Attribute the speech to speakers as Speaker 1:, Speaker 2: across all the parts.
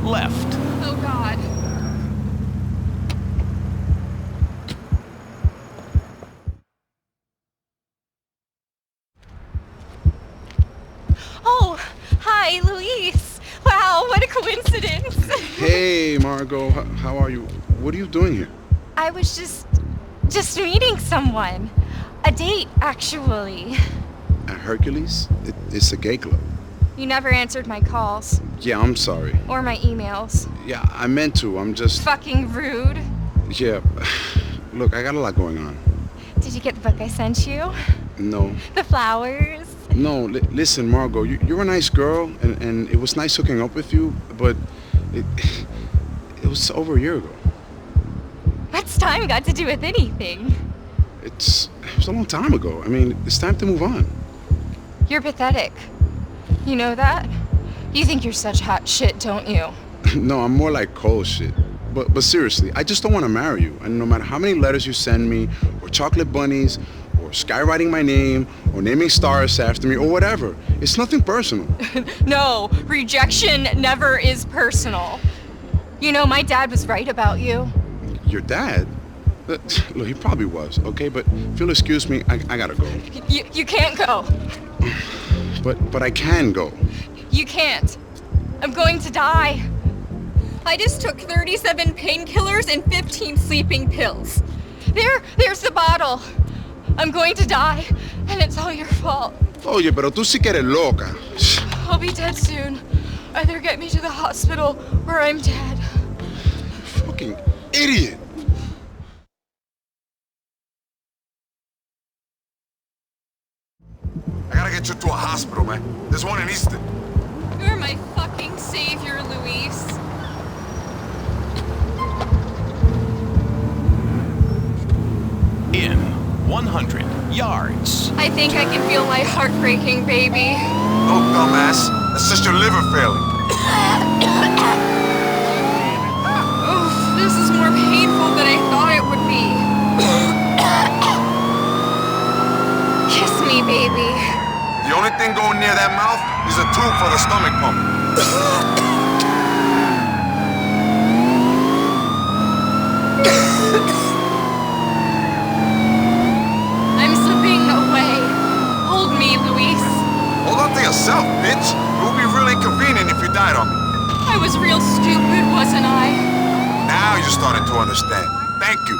Speaker 1: left.
Speaker 2: Oh, God. Oh, hi, Luis. Wow, what a coincidence.
Speaker 3: Hey, Margot, how are you? What are you doing here?
Speaker 2: I was just meeting someone. A date, actually.
Speaker 3: At Hercules? It's a gay club.
Speaker 2: You never answered my calls.
Speaker 3: Yeah, I'm sorry.
Speaker 2: Or my emails.
Speaker 3: Yeah, I meant to. I'm just...
Speaker 2: Fucking rude.
Speaker 3: Yeah. Look, I got a lot going on.
Speaker 2: Did you get the book I sent you?
Speaker 3: No.
Speaker 2: The flowers?
Speaker 3: No, listen, Margot, you're a nice girl, and it was nice hooking up with you, but it was over a year ago.
Speaker 2: What's time got to do with anything?
Speaker 3: It was a long time ago. I mean, it's time to move on.
Speaker 2: You're pathetic. You know that? You think you're such hot shit, don't you?
Speaker 3: No, I'm more like cold shit. But seriously, I just don't want to marry you. And no matter how many letters you send me, or chocolate bunnies, or skywriting my name, or naming stars after me, or whatever, it's nothing personal.
Speaker 2: No, rejection never is personal. You know, my dad was right about you.
Speaker 3: Your dad? Look, he probably was, okay? But if you'll excuse me, I gotta go.
Speaker 2: You can't go.
Speaker 3: But I can go.
Speaker 2: You can't. I'm going to die.
Speaker 4: I just took 37 painkillers and 15 sleeping pills.
Speaker 2: There's the bottle. I'm going to die, and it's all your fault.
Speaker 3: Oye, pero tú sí que eres loca.
Speaker 2: I'll be dead soon. Either get me to the hospital, or I'm dead.
Speaker 3: Fucking idiot.
Speaker 5: I gotta get you to a hospital, man. There's one in Easton.
Speaker 4: You're my fucking savior, Luis.
Speaker 1: In 100 yards.
Speaker 4: I think I can feel my heart breaking, baby.
Speaker 5: No, dumbass. That's just your liver failing.
Speaker 4: Oof, this is more painful than I thought it would be. Kiss me, baby.
Speaker 5: The only thing going near that mouth is a tube for the stomach pump.
Speaker 4: I'm slipping away. Hold me, Luis.
Speaker 5: Hold on to yourself, bitch. It would be really inconvenient if you died on me.
Speaker 4: I was real stupid, wasn't I?
Speaker 5: Now you're starting to understand. Thank you.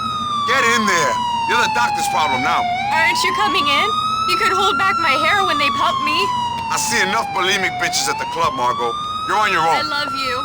Speaker 5: Get in there. You're the doctor's problem now.
Speaker 4: Aren't you coming in? You could hold back my hair when they pump me.
Speaker 5: I see enough bulimic bitches at the club, Margot. You're on your
Speaker 4: I
Speaker 5: own.
Speaker 4: love you.